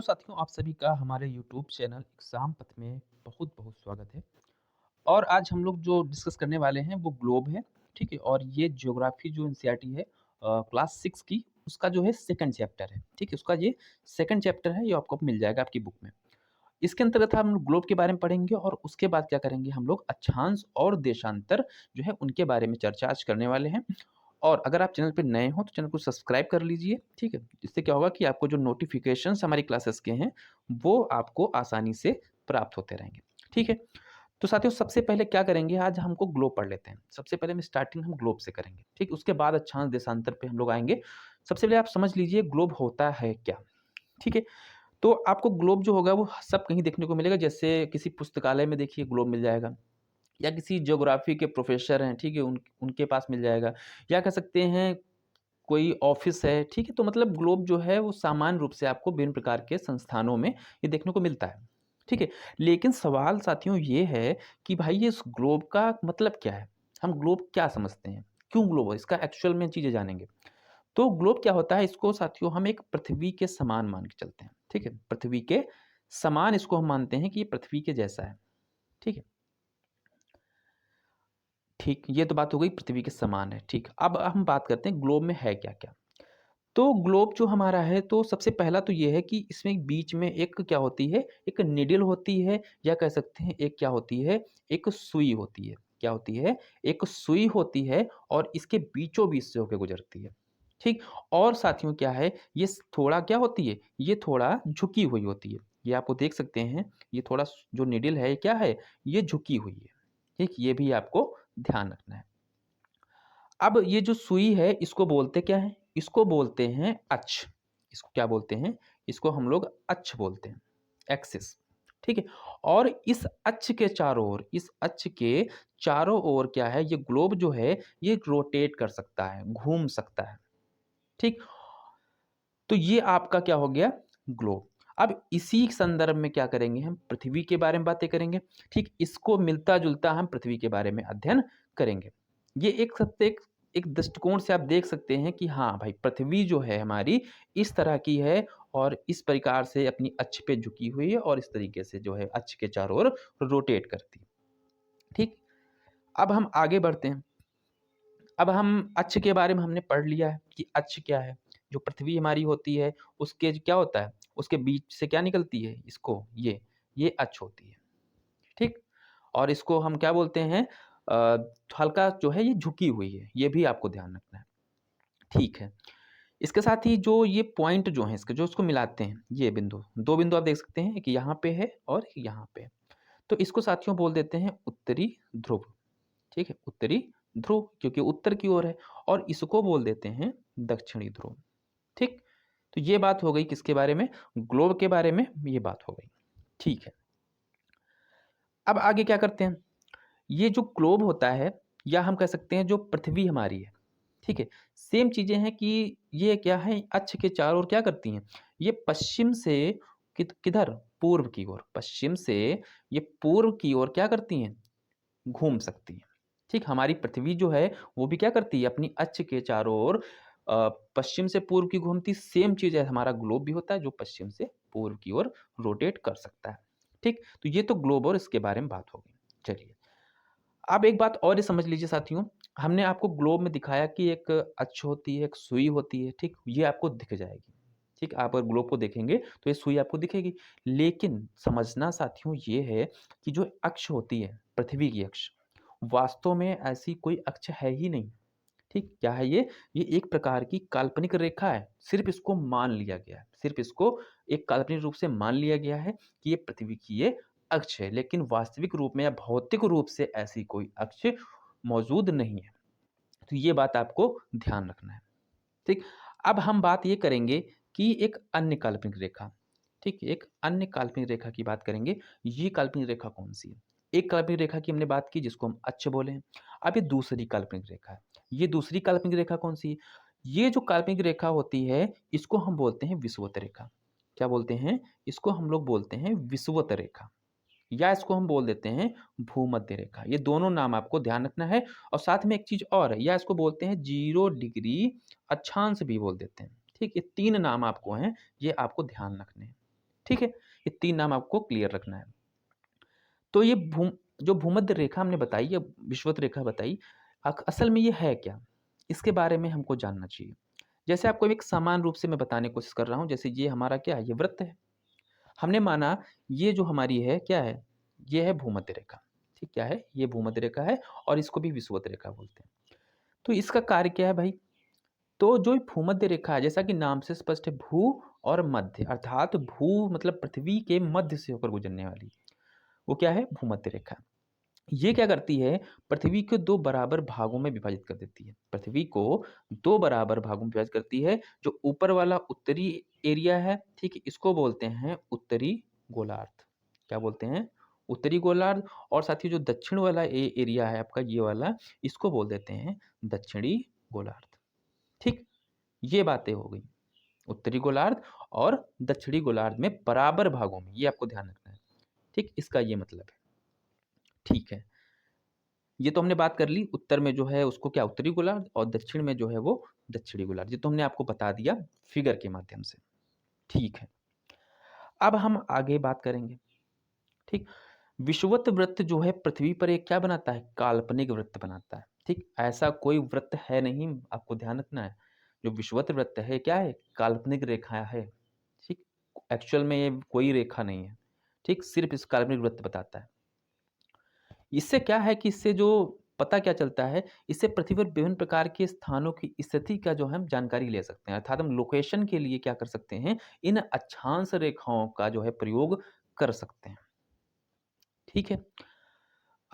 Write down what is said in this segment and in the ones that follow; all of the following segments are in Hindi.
तो साथियों आप सभी का हमारे यूट्यूब चैनल एग्जाम पथ में बहुत बहुत स्वागत है। और आज हम लोग जो डिस्कस करने वाले हैं वो ग्लोब है। ठीक है, और ये ज्योग्राफी जो एनसीईआरटी है क्लास 6 की, उसका जो है सेकंड चैप्टर है। ठीक है, उसका ये सेकंड चैप्टर है, ये आपको मिल जाएगा आपकी बुक में। इसके अंतर्गत हम लोग ग्लोब के बारे में पढ़ेंगे और उसके बाद क्या करेंगे, हम लोग अक्षांश और देशांतर जो है उनके बारे में चर्चा आज करने वाले हैं। और अगर आप चैनल पे नए हो तो चैनल को सब्सक्राइब कर लीजिए। ठीक है, इससे क्या होगा कि आपको जो नोटिफिकेशंस हमारी क्लासेस के हैं वो आपको आसानी से प्राप्त होते रहेंगे। ठीक है, तो साथियों सबसे पहले क्या करेंगे, आज हमको ग्लोब पढ़ लेते हैं। सबसे पहले हम स्टार्टिंग हम ग्लोब से करेंगे। ठीक, उसके बाद अक्षांश देशांतर पे हम लोग आएंगे। सबसे पहले आप समझ लीजिए ग्लोब होता है क्या। ठीक है, तो आपको ग्लोब जो होगा वो सब कहीं देखने को मिलेगा। जैसे किसी पुस्तकालय में देखिए ग्लोब मिल जाएगा, या किसी ज्योग्राफी के प्रोफेसर हैं, ठीक है, उनके पास मिल जाएगा, या कह सकते हैं कोई ऑफिस है। ठीक है, तो मतलब ग्लोब जो है वो सामान्य रूप से आपको विभिन्न प्रकार के संस्थानों में ये देखने को मिलता है। ठीक है, लेकिन सवाल साथियों ये है कि भाई ये इस ग्लोब का मतलब क्या है, हम ग्लोब क्या समझते हैं, क्यों ग्लोब है, इसका एक्चुअल में चीजें जानेंगे। तो ग्लोब क्या होता है, इसको साथियों हम एक पृथ्वी के समान मान के चलते हैं। ठीक है, पृथ्वी के समान इसको हम मानते हैं कि ये पृथ्वी के जैसा है। ठीक है, ठीक, ये तो बात हो गई पृथ्वी के समान है। ठीक, अब हम बात करते हैं ग्लोब में है क्या क्या। तो ग्लोब जो हमारा है, तो सबसे पहला तो ये है कि इसमें बीच में एक क्या होती है, एक निडल होती है, या कह सकते हैं एक क्या होती है, एक सुई होती है। क्या होती है, एक सुई होती है, और इसके बीचों बीच से होकर गुजरती है। ठीक, और साथियों क्या है, ये थोड़ा क्या होती है, ये थोड़ा झुकी हुई होती है। ये आपको देख सकते हैं, ये थोड़ा जो निडल है ये क्या है, ये झुकी हुई है। ठीक, ये भी आपको ध्यान रखना है। अब ये जो सुई है इसको बोलते क्या है, इसको बोलते हैं अक्ष। इसको क्या बोलते हैं, इसको हम लोग अक्ष बोलते हैं, एक्सिस। ठीक है, और इस अक्ष के चारों ओर, इस अक्ष के चारों ओर क्या है, ये ग्लोब जो है ये रोटेट कर सकता है, घूम सकता है। ठीक, तो ये आपका क्या हो गया, ग्लोब। अब इसी संदर्भ में क्या करेंगे, हम पृथ्वी के बारे में बातें करेंगे। ठीक, इसको मिलता जुलता हम पृथ्वी के बारे में अध्ययन करेंगे। ये एक सबसे एक दृष्टिकोण से आप देख सकते हैं कि हाँ भाई, पृथ्वी जो है हमारी इस तरह की है, और इस प्रकार से अपनी अक्ष पे झुकी हुई है, और इस तरीके से जो है अक्ष के चारों ओर रोटेट करती है। ठीक, अब हम आगे बढ़ते हैं। अब हम अक्ष के बारे में हमने पढ़ लिया है कि अक्ष क्या है। जो पृथ्वी हमारी होती है उसके क्या होता है, उसके बीच से क्या निकलती है, इसको ये अक्ष होती है। ठीक, और इसको हम क्या बोलते हैं, अ, हल्का जो है ये झुकी हुई है, ये भी आपको ध्यान रखना है। ठीक है, इसके साथ ही जो ये पॉइंट जो है इसके, जो इसको मिलाते हैं, ये बिंदु, दो बिंदु आप देख सकते हैं, एक यहाँ पे है और एक यहाँ पे है। तो इसको साथियों बोल देते हैं उत्तरी ध्रुव। ठीक है, उत्तरी ध्रुव क्योंकि उत्तर की ओर है, और इसको बोल देते हैं दक्षिणी ध्रुव। ठीक, तो ये बात हो गई किसके बारे में, ग्लोब के बारे में ये बात हो गई। ठीक है, अब आगे क्या करते हैं, ये जो ग्लोब होता है, या हम कह सकते हैं जो पृथ्वी हमारी है। ठीक है, सेम चीजें हैं कि ये क्या है, अक्ष के चारों ओर क्या करती हैं, ये पश्चिम से किधर, पूर्व की ओर, पश्चिम से ये पूर्व की ओर क्या करती हैं, घूम सकती है। ठीक, हमारी पृथ्वी जो है वो भी क्या करती है, अपनी अक्ष के चारों ओर पश्चिम से पूर्व की घूमती। सेम चीज है, हमारा ग्लोब भी होता है जो पश्चिम से पूर्व की ओर रोटेट कर सकता है। ठीक, तो ये तो ग्लोब और इसके बारे में बात हो गई। चलिए, अब एक बात और ये समझ लीजिए साथियों, हमने आपको ग्लोब में दिखाया कि एक अक्ष होती है, एक सुई होती है। ठीक, ये आपको दिख जाएगी। ठीक, आप अगर ग्लोब को देखेंगे तो ये सुई आपको दिखेगी। लेकिन समझना साथियों ये है कि जो अक्ष होती है, पृथ्वी की अक्ष, वास्तव में ऐसी कोई अक्ष है ही नहीं। ठीक, क्या है ये एक प्रकार की काल्पनिक रेखा है। सिर्फ इसको मान लिया गया है, सिर्फ इसको एक काल्पनिक रूप से मान लिया गया है कि ये पृथ्वी की ये अक्ष है, लेकिन वास्तविक रूप में या भौतिक रूप से ऐसी कोई अक्ष मौजूद नहीं है। तो ये बात आपको ध्यान रखना है। ठीक, अब हम बात ये करेंगे कि एक अन्य काल्पनिक रेखा, ठीक, एक अन्य काल्पनिक रेखा की बात करेंगे। ये काल्पनिक रेखा कौन सी है, एक काल्पनिक रेखा की हमने बात की जिसको हम अक्ष बोले हैं। अब ये दूसरी काल्पनिक रेखा है। ये दूसरी काल्पनिक रेखा कौन सी है, ये जो काल्पनिक रेखा होती है इसको हम बोलते हैं विषुवत रेखा। क्या बोलते हैं, इसको हम लोग बोलते हैं विषुवत रेखा, या इसको हम बोल देते हैं भूमध्य रेखा। ये दोनों नाम आपको ध्यान रखना है। और साथ में एक चीज और है, या इसको बोलते हैं 0 डिग्री अक्षांश भी बोल देते हैं। ठीक, ये तीन नाम आपको हैं, ये आपको ध्यान रखने हैं। ठीक है, ये 3 नाम आपको क्लियर रखना है। तो ये जो भूमध्य रेखा हमने बताई या विषुवत रेखा बताई, असल में ये है क्या? इसके बारे में हमको जानना चाहिए। जैसे आपको एक समान रूप से मैं बताने की कोशिश कर रहा हूँ, जैसे ये हमारा क्या है? ये वृत्त है। हमने माना ये जो हमारी है क्या है? ये है भूमध्य रेखा। ठीक, क्या है? ये भूमध्य रेखा है और इसको भी विषुवत रेखा बोलते हैं। तो इसका कार्य क्या है भाई? तो जो भूमध्य रेखा है, जैसा कि नाम से स्पष्ट है, भू और मध्य, अर्थात भू मतलब पृथ्वी के मध्य से होकर गुजरने वाली, वो क्या है? भूमध्य रेखा। ये क्या करती है? पृथ्वी को 2 बराबर भागों में विभाजित कर देती है। पृथ्वी को 2 बराबर भागों में विभाजित करती है। जो ऊपर वाला उत्तरी एरिया है, ठीक है, इसको बोलते हैं उत्तरी गोलार्ध। क्या बोलते हैं? उत्तरी गोलार्ध। और साथ ही जो दक्षिण वाला एरिया है आपका, ये वाला, इसको बोल देते हैं दक्षिणी गोलार्ध। ठीक, ये बातें हो गई उत्तरी गोलार्ध और दक्षिणी गोलार्ध में बराबर भागों में, ये आपको ध्यान रखना है। ठीक, इसका ये मतलब है। ठीक है, ये तो हमने बात कर ली, उत्तर में जो है उसको क्या? उत्तरी गोलार्ध, और दक्षिण में जो है वो दक्षिणी गोलार्ध। ये तो हमने आपको बता दिया फिगर के माध्यम से। ठीक है, अब हम आगे बात करेंगे। ठीक, विषुवत वृत्त जो है पृथ्वी पर एक क्या बनाता है? काल्पनिक वृत्त बनाता है। ठीक, ऐसा कोई वृत्त है नहीं, आपको ध्यान रखना है। जो विषुवत वृत्त है क्या है? काल्पनिक रेखा है। ठीक, एक्चुअल में ये कोई रेखा नहीं है। ठीक, सिर्फ इस काल्पनिक वृत्त बताता है। इससे क्या है कि इससे जो पता क्या चलता है, इससे पृथ्वी पर विभिन्न प्रकार के स्थानों की स्थिति का जो है हम जानकारी ले सकते हैं। अर्थात हम लोकेशन के लिए क्या कर सकते हैं? इन अक्षांश रेखाओं का जो है प्रयोग कर सकते हैं। ठीक है,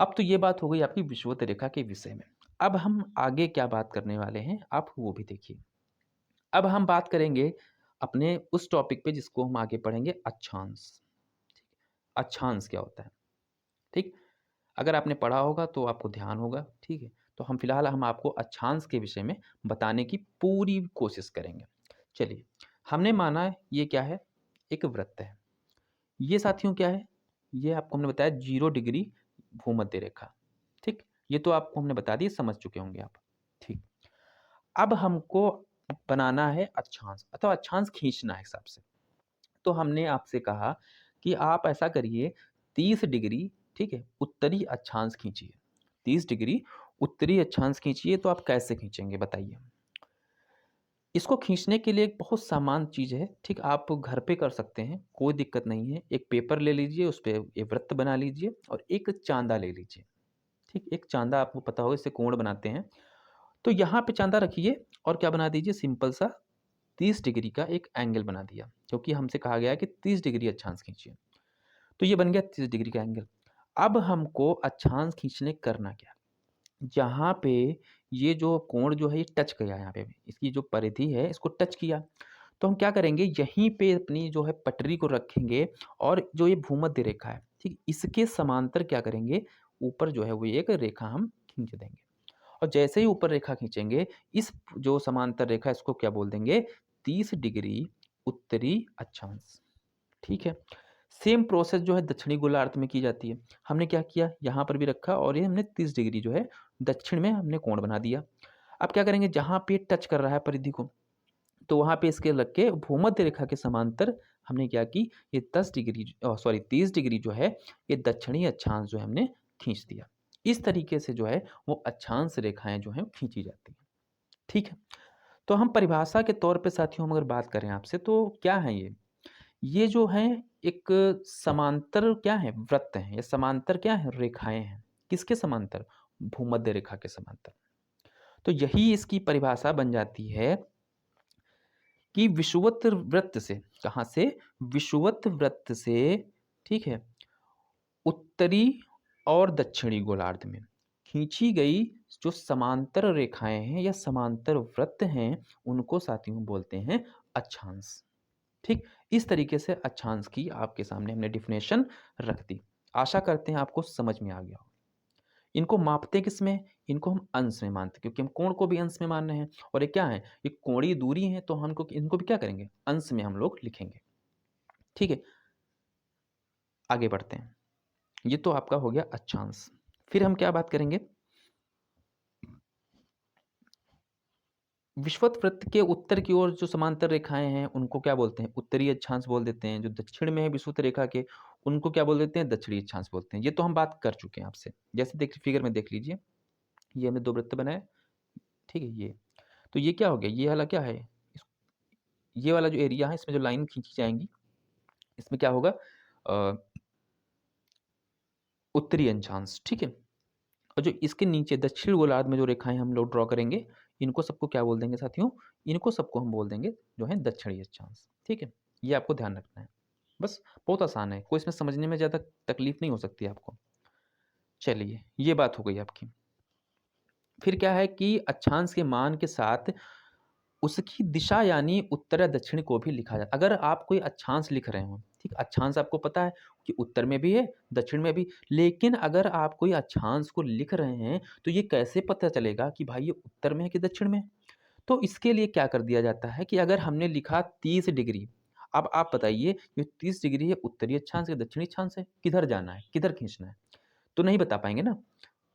अब तो ये बात हो गई आपकी विषुवत रेखा के विषय में। अब हम आगे क्या बात करने वाले हैं, आप वो भी देखिए। अब हम बात करेंगे अपने उस टॉपिक पे जिसको हम आगे पढ़ेंगे, अक्षांश। अक्षांश क्या होता है? ठीक, अगर आपने पढ़ा होगा तो आपको ध्यान होगा। ठीक है, तो हम फिलहाल हम आपको अक्षांश के विषय में बताने की पूरी कोशिश करेंगे। चलिए, हमने माना है ये क्या है? एक वृत्त है। ये साथियों क्या है? ये आपको हमने बताया 0 डिग्री भूमध्य रेखा। ठीक, ये तो आपको हमने बता दी, समझ चुके होंगे आप। ठीक, अब हमको बनाना है अक्षांश, अथवा अक्षांश खींचना है हिसाब से। तो हमने आपसे कहा कि आप ऐसा करिए, 30 डिग्री, ठीक है, उत्तरी अक्षांश खींचिए। 30 डिग्री उत्तरी अक्षांश खींचिए। तो आप कैसे खींचेंगे बताइए? इसको खींचने के लिए एक बहुत सामान चीज़ है। ठीक, आप घर पे कर सकते हैं, कोई दिक्कत नहीं है। एक पेपर ले लीजिए, उस पे ये वृत्त बना लीजिए और एक चांदा ले लीजिए। ठीक, एक चांदा आपको पता होगा, इससे कोण बनाते हैं। तो यहाँ पे चांदा रखिए और क्या बना दीजिए? सिंपल सा 30 डिग्री का एक एंगल बना दिया, क्योंकि हमसे कहा गया है कि 30 डिग्री अक्षांश खींचिए। तो ये बन गया 30 डिग्री का एंगल। अब हमको अक्षांश खींचने करना क्या? जहाँ पे ये जो कोण जो है ये टच किया, यहाँ पे इसकी जो परिधि है इसको टच किया, तो हम क्या करेंगे? यहीं पे अपनी जो है पटरी को रखेंगे और जो ये भूमध्य रेखा है, ठीक, इसके समांतर क्या करेंगे? ऊपर जो है वो एक रेखा हम खींच देंगे। और जैसे ही ऊपर रेखा खींचेंगे, इस जो समांतर रेखा इसको क्या बोल देंगे? 30 डिग्री उत्तरी अक्षांश। ठीक है, सेम प्रोसेस जो है दक्षिणी गोलार्ध में की जाती है। हमने क्या किया? यहाँ पर भी रखा और ये हमने 30 डिग्री जो है दक्षिण में हमने कोण बना दिया। अब क्या करेंगे? जहाँ पे टच कर रहा है परिधि को, तो वहाँ पे इसके लग के भूमध्य रेखा के समांतर हमने क्या की? ये 10 डिग्री, सॉरी 30 डिग्री जो है ये दक्षिणी अक्षांश जो है हमने खींच दिया। इस तरीके से जो है वो अक्षांश रेखाएं जो हैं खींची जाती हैं। ठीक है, तो हम परिभाषा के तौर पे साथियों हम अगर बात करें आपसे, तो क्या है ये? ये जो हैं एक समांतर क्या है? वृत्त हैं। ये समांतर क्या है? रेखाएं हैं। किसके समांतर? भूमध्य रेखा के समांतर। तो यही इसकी परिभाषा बन जाती है कि विषुवत वृत्त से, कहाँ से? विषुवत वृत्त से, ठीक है, उत्तरी और दक्षिणी गोलार्ध में खींची गई जो समांतर रेखाएं हैं या समांतर वृत्त हैं, उनको साथियों बोलते हैं अक्षांश। ठीक, इस तरीके से अक्षांश की आपके सामने हमने डिफिनेशन रख दी। आशा करते हैं आपको समझ में आ गया हो। इनको मापते किस में? इनको हम अंश में मानते हैं, क्योंकि हम कोण को भी अंश में मान रहे हैं और ये क्या है? ये कोणीय दूरी है, तो हमको इनको भी क्या करेंगे? अंश में हम लोग लिखेंगे। ठीक है, आगे बढ़ते हैं। ये तो आपका हो गया अक्षांश। फिर हम क्या बात करेंगे? विषुवत वृत्त के उत्तर की ओर जो समांतर रेखाएँ हैं, उनको क्या बोलते हैं? उत्तरी अक्षांश बोल देते हैं। जो दक्षिण में है विषुवत रेखा के, उनको क्या बोल देते हैं? दक्षिणी अक्षांश बोलते हैं। ये तो हम बात कर चुके हैं आपसे। जैसे देख फिगर में देख लीजिए, ये हमने 2 वृत्त बनाए, ठीक है? ये। तो ये क्या हो गया? ये वाला क्या है? इस ये वाला जो एरिया है, इसमें जो लाइन खींची जाएँगी, इसमें क्या होगा? अ, उत्तरी अक्षांश, ठीक है? और जो इसके नीचे दक्षिण गोलार्ध में जो रेखाएँ हम लोग ड्रॉ करेंगे, इनको सबको क्या बोल देंगे साथियों? इनको सबको हम बोल देंगे जो है दक्षिणी अक्षांश, ठीक है? ये आपको ध्यान रखना है। बस बहुत आसान है, कोई इसमें समझने में ज़्यादा तकलीफ़ नहीं हो सकती आपको। चलिए, ये बात हो गई आपकी। फिर क्या है कि अक्षांश के मान के साथ उसकी दिशा यानी उत्तर या दक्षिण को भी लिखा जाता है। अगर आप कोई अक्षांश लिख रहे हो, ठीक? अक्षांश आपको पता है कि उत्तर में भी है, दक्षिण में भी। लेकिन अगर आप कोई अक्षांश को लिख रहे हैं, तो ये कैसे पता चलेगा कि भाई ये उत्तर में है कि दक्षिण में है? तो इसके लिए क्या कर दिया जाता है कि अगर हमने लिखा 30 डिग्री, अब आप बताइए ये 30 डिग्री है उत्तरी अक्षांश या दक्षिणी अक्षांश है? किधर जाना है? किधर खींचना है? तो नहीं बता पाएँगे ना।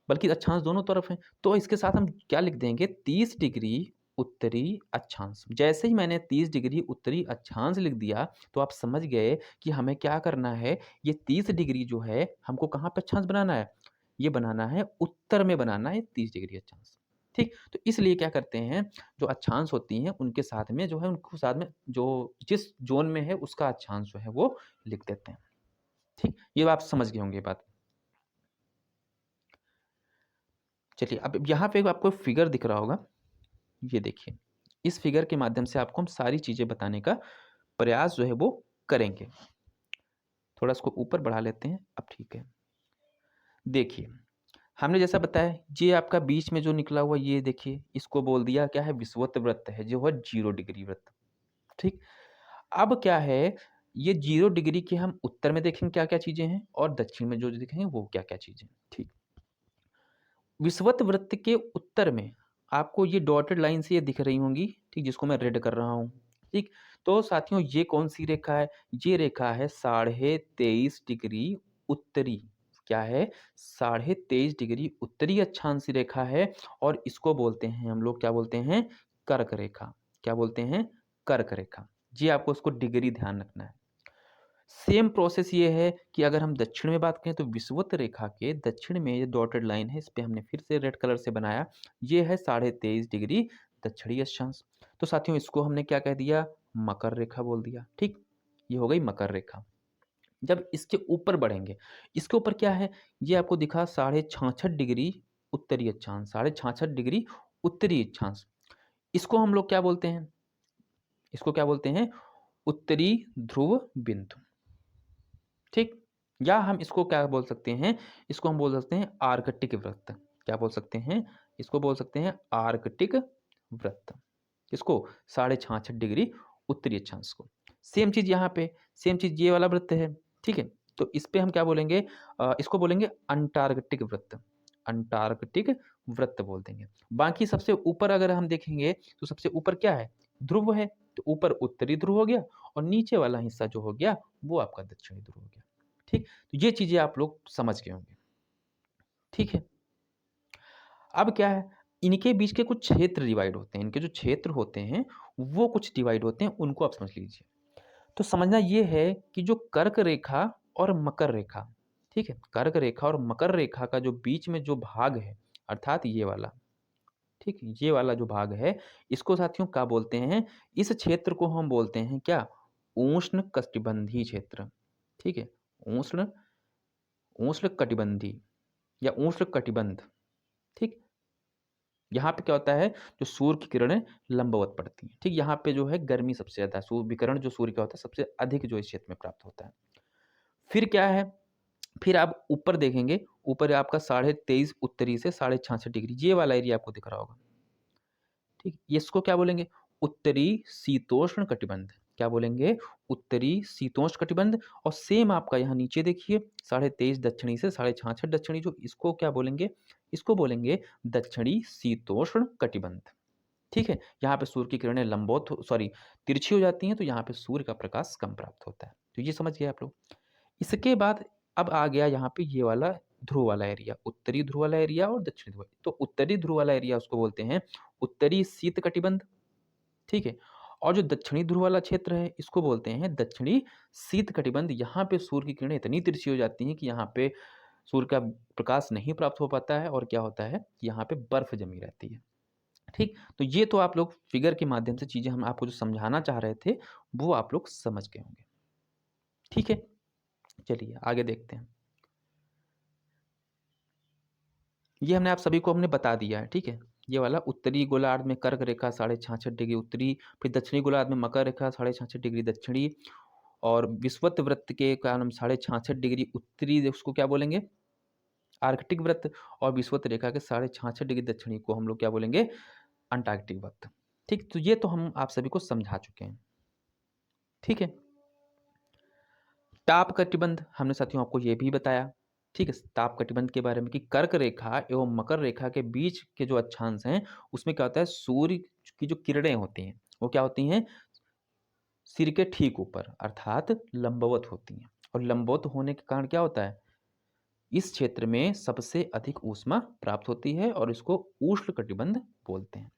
बल्कि अक्षांश दोनों तरफ हैं। तो इसके साथ हम क्या लिख देंगे 30 डिग्री उत्तरी अक्षांश। जैसे ही मैंने 30 डिग्री उत्तरी अक्षांश लिख दिया, तो आप समझ गए कि हमें क्या करना है, ये 30 डिग्री जो है हमको कहाँ पे अक्षांश बनाना है? ये बनाना है उत्तर में बनाना है 30 डिग्री अक्षांश। ठीक? तो इसलिए क्या करते हैं, जो अक्षांश होती हैं उनके साथ में जो है उनको साथ में जो जिस ज़ोन में है उसका अक्षांश जो है वो लिख देते हैं। ठीक? ये आप समझ गए होंगे ये बात। चलिए, अब यहाँ पे आपको फिगर दिख रहा होगा, ये देखिए। इस फिगर के माध्यम से आपको हम सारी चीज़ें बताने का प्रयास जो है वो करेंगे। थोड़ा इसको ऊपर बढ़ा लेते हैं, अब ठीक है। देखिए, हमने जैसा बताया ये आपका बीच में जो निकला हुआ ये देखिए, इसको बोल दिया क्या है विषुवत वृत्त है, जो है 0 डिग्री वृत्त, ठीक? अब क्या है, ये 0 डिग्री के हम उत्तर में देखेंगे क्या-क्या चीज़ें हैं और दक्षिण में जो देखेंगे वो क्या-क्या चीज़ें हैं, ठीक? विषुवत वृत्त के उत्तर में आपको ये डॉटेड लाइन से ये दिख रही होंगी, ठीक? जिसको मैं रेड कर रहा हूँ, ठीक? तो साथियों ये कौन-सी रेखा है? ये रेखा है 23.5 डिग्री उत्तरी, क्या है? 23.5 डिग्री उत्तरी अक्षांश रेखा है और इसको बोलते हैं हम लोग क्या बोलते हैं? कर्क रेखा। क्या बोलते हैं? कर्क रेखा। जी, आपको उसको डिग्री ध्यान रखना है। सेम प्रोसेस ये है कि अगर हम दक्षिण में बात करें तो विषुवत रेखा के दक्षिण में ये डॉटेड लाइन है, इस पे हमने फिर से रेड कलर से बनाया। ये है 23.5 डिग्री दक्षिणी अक्षांश। तो साथियों इसको हमने क्या कह दिया? मकर रेखा बोल दिया, ठीक? ये हो गई मकर रेखा। जब इसके ऊपर बढ़ेंगे, इसके ऊपर क्या है? ये आपको दिखा 66.5 डिग्री उत्तरी अक्षांश, 66.5 डिग्री उत्तरी अक्षांश। इसको हम लोग क्या बोलते हैं? इसको क्या बोलते हैं? उत्तरी ध्रुव बिंदु। ठीक? या हम इसको क्या बोल सकते हैं? इसको हम बोल सकते हैं आर्कटिक वृत्त। क्या बोल सकते हैं? इसको बोल सकते हैं आर्कटिक वृत्त। किसको? 66.5 डिग्री उत्तरी अक्षांश को। सेम चीज़ यहाँ पे, सेम चीज़ ये वाला वृत्त है, ठीक है? तो इस पे हम क्या बोलेंगे? इसको बोलेंगे अंटार्कटिक वृत्त। अंटार्कटिक वृत्त बोल देंगे। बाकी सबसे ऊपर अगर हम देखेंगे, तो सबसे ऊपर क्या है? ध्रुव है, तो ऊपर उत्तरी ध्रुव हो गया और नीचे वाला हिस्सा जो हो गया, वो आपका दक्षिणी ध्रुव हो गया। ठीक? तो ये चीज़ें आप लोग समझ गए होंगे। ठीक है? अब क्या है, इनके बीच के कुछ क्षेत्र डिवाइड होते हैं। इनके जो क्षेत्र होते हैं, वो कुछ डिवाइड होते हैं, उनको आप समझ लीजिए। तो समझना ये है कि जो कर्क रेखा और मकर रेखा, ठीक है? कर्क रेखा और मकर रेखा का जो बीच में जो भाग है, अर्थात ये वाला, ठीक? ये वाला जो भाग है, इसको साथियों क्या बोलते हैं? इस क्षेत्र को हम बोलते हैं क्या? उष्णकटिबंधीय क्षेत्र, ठीक है? उष्ण उष्णकटिबंधीय या उष्णकटिबंध, ठीक? यहाँ पे क्या होता है, जो सूर्य की किरणें लंबवत पड़ती हैं, ठीक? यहाँ पे जो है गर्मी सबसे ज़्यादा है, सूर्य विकिरण जो सूर्य का होता है सबसे अधिक जो इस क्षेत्र में प्राप्त होता है। फिर क्या है, फिर आप ऊपर देखेंगे, ऊपर आपका 23.5 उत्तरी से 66.5 डिग्री ये वाला एरिया आपको दिख रहा होगा, ठीक? ये इसको क्या बोलेंगे? उत्तरी शीतोष्ण कटिबंध। क्या बोलेंगे? उत्तरी शीतोष्ण कटिबंध और सेम आपका यहाँ नीचे देखिए 23.5 दक्षिणी से 66.5 दक्षिणी जो इसको क्या बोलेंगे? इसको बोलेंगे दक्षिणी शीतोष्ण कटिबंध। ठीक है? यहाँ पे सूर्य की किरणें तिरछी हो जाती हैं, तो यहाँ पे सूर्य का प्रकाश कम प्राप्त होता है। तो ये समझ गए आप लोग। इसके बाद अब आ गया यहाँ पे ये वाला ध्रुव वाला एरिया, उत्तरी ध्रुव वाला एरिया और दक्षिणी ध्रुव। तो उत्तरी ध्रुव वाला एरिया उसको बोलते हैं उत्तरी शीत कटिबंध, ठीक है? और जो दक्षिणी ध्रुव वाला क्षेत्र है, इसको बोलते हैं दक्षिणी शीत कटिबंध। यहाँ पे सूर्य की किरणें इतनी तिरछी हो जाती हैं कि यहाँ पे सूर्य का प्रकाश नहीं प्राप्त हो पाता है, और क्या होता है कि यहाँ पे बर्फ जमी रहती है। ठीक? तो ये तो आप लोग फिगर के माध्यम से चीज़ें हम आपको जो समझाना चाह रहे थे, वो आप लोग समझ गए होंगे। ठीक है? चलिए आगे देखते हैं। ये हमने आप सभी को हमने बता दिया है, ठीक है? ये वाला उत्तरी गोलार्ध में कर्क रेखा 66.5 डिग्री उत्तरी, फिर दक्षिणी गोलार्ध में मकर रेखा 66.5 डिग्री दक्षिणी, और विषुवत वृत्त के कारण हम 66.5 डिग्री उत्तरी, उसको क्या बोलेंगे? आर्कटिक वृत्त, और विषुवत रेखा के 66.5 डिग्री दक्षिणी को हम लोग क्या बोलेंगे? अंटार्कटिक वृत्त। ठीक? तो ये तो हम आप सभी को समझा चुके हैं। ठीक है? ताप कटिबंध हमने साथियों आपको ये भी बताया। ठीक है? ताप कटिबंध के बारे में कि कर्क रेखा एवं मकर रेखा के बीच के जो अक्षांश हैं, उसमें क्या होता है, सूर्य की जो किरणें होती हैं, वो क्या होती हैं? सिर के ठीक ऊपर अर्थात लंबवत होती हैं, और लंबवत होने के कारण क्या होता है, इस क्षेत्र में सबसे अधिक ऊष्मा प्राप्त होती है, और इसको उष्ण कटिबंध बोलते हैं।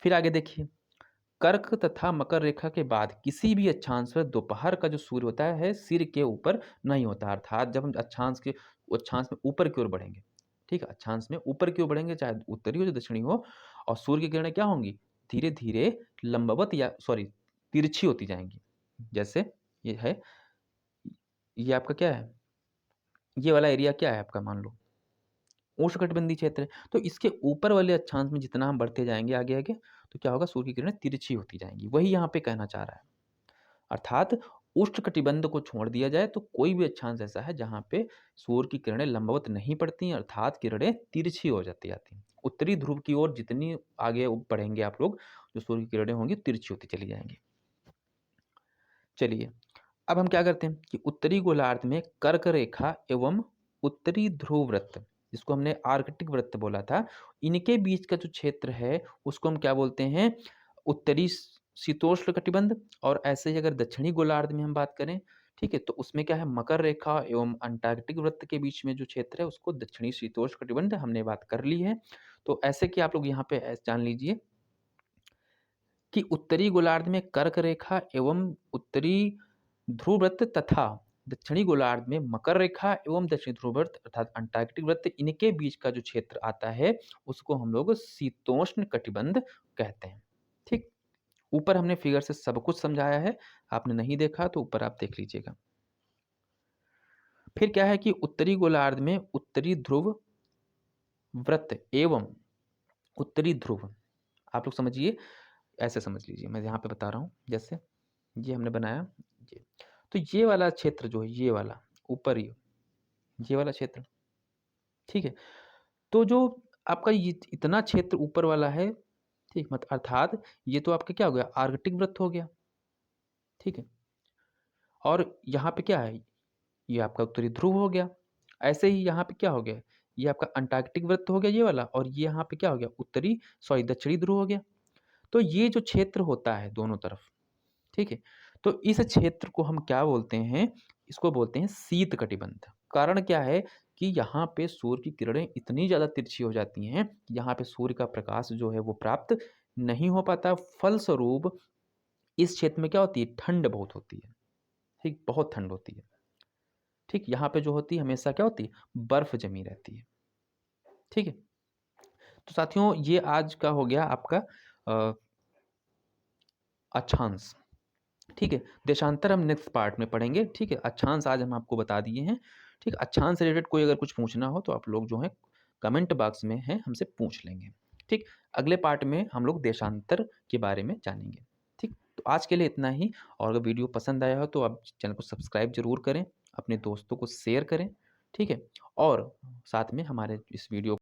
फिर आगे देखिए, कर्क तथा मकर रेखा के बाद किसी भी अक्षांश पर दोपहर का जो सूर्य होता है सिर के ऊपर नहीं होता, अर्थात जब हम अक्षांश में ऊपर की ओर बढ़ेंगे, ठीक है, अक्षांश में ऊपर की ओर बढ़ेंगे, चाहे उत्तरी हो या दक्षिणी हो, और सूर्य की किरणें क्या होंगी, धीरे धीरे लंबवत या सॉरी तिरछी होती जाएंगी। जैसे ये है, ये आपका क्या है, ये वाला एरिया क्या है आपका, मान लो उष्णकटिबंधीय क्षेत्र है, तो इसके ऊपर वाले अक्षांश में जितना हम बढ़ते जाएंगे आगे आगे, तो क्या होगा, सूर्य की किरणें तिरछी होती जाएंगी। वही यहाँ पे कहना चाह रहा है, अर्थात उष्णकटिबंध को छोड़ दिया जाए तो कोई भी अक्षांश ऐसा है जहाँ पे सूर्य की किरणें लंबवत नहीं पड़ती, अर्थात किरणें तिरछी हो जाती हैं। उत्तरी ध्रुव की ओर जितनी आगे बढ़ेंगे आप लोग, जो सूर्य की किरणें होंगी तिरछी होती चली जाएंगी। चलिए, अब हम क्या करते हैं कि उत्तरी गोलार्ध में कर्क रेखा एवं उत्तरी ध्रुव वृत्त, जिसको हमने आर्कटिक वृत्त बोला था, इनके बीच का जो क्षेत्र है उसको हम क्या बोलते हैं, उत्तरी शीतोष्ण कटिबंध। और ऐसे ही अगर दक्षिणी गोलार्ध में हम बात करें, ठीक है, तो उसमें क्या है, मकर रेखा एवं अंटार्कटिक वृत्त के बीच में जो क्षेत्र है उसको दक्षिणी शीतोष्ण कटिबंध हमने बात कर ली है। तो ऐसे कि आप लोग यहाँ पे जान लीजिए कि उत्तरी गोलार्ध में कर्क रेखा एवं उत्तरी ध्रुव वृत्त तथा दक्षिणी गोलार्ध में मकर रेखा एवं दक्षिणी ध्रुव वृत्त अर्थात अंटार्कटिक वृत्त, इनके बीच का जो क्षेत्र आता है उसको हम लोग शीतोष्ण कटिबंध कहते हैं। ठीक, ऊपर हमने फिगर से सब कुछ समझाया है, आपने नहीं देखा तो ऊपर आप देख लीजिएगा। फिर क्या है कि उत्तरी गोलार्ध में उत्तरी ध्रुव वृत्त एवं उत्तरी ध्रुव, आप लोग समझिए, ऐसे समझ लीजिए, मैं यहाँ पे बता रहा हूँ, जैसे ये हमने बनाया, ये तो ये वाला क्षेत्र जो है, ये वाला ऊपर ये वाला क्षेत्र, ठीक है, तो जो आपका ये इतना क्षेत्र ऊपर वाला है, ठीक, मत अर्थात ये तो आपका क्या हो गया, आर्कटिक वृत्त हो गया। ठीक है, और यहाँ पे क्या है, ये आपका उत्तरी ध्रुव हो गया। ऐसे ही यहाँ पे क्या हो गया, ये आपका अंटार्कटिक वृत्त हो गया ये वाला, और ये यहाँ पे क्या हो गया, दक्षिणी ध्रुव हो गया। तो ये जो क्षेत्र होता है दोनों तरफ, ठीक है, तो इस क्षेत्र को हम क्या बोलते हैं, इसको बोलते हैं शीत कटिबंध। कारण क्या है कि यहाँ पे सूर्य की किरणें इतनी ज़्यादा तिरछी हो जाती हैं कि यहाँ पे सूर्य का प्रकाश जो है वो प्राप्त नहीं हो पाता। फलस्वरूप इस क्षेत्र में क्या होती है, ठंड बहुत होती है। ठीक, बहुत ठंड होती है। ठीक, यहाँ पे जो होती है हमेशा क्या होती है, बर्फ जमी रहती है। ठीक है, तो साथियों ये आज का हो गया आपका अक्षांश। ठीक है, देशांतर हम नेक्स्ट पार्ट में पढ़ेंगे। ठीक है, अक्षांश आज हम आपको बता दिए हैं। ठीक, अक्षांश से रिलेटेड कोई अगर कुछ पूछना हो तो आप लोग जो है कमेंट बॉक्स में है हमसे पूछ लेंगे। ठीक, अगले पार्ट में हम लोग देशांतर के बारे में जानेंगे। ठीक, तो आज के लिए इतना ही, और अगर वीडियो पसंद आया हो तो आप चैनल को सब्सक्राइब जरूर करें, अपने दोस्तों को शेयर करें। ठीक है, और साथ में हमारे इस वीडियो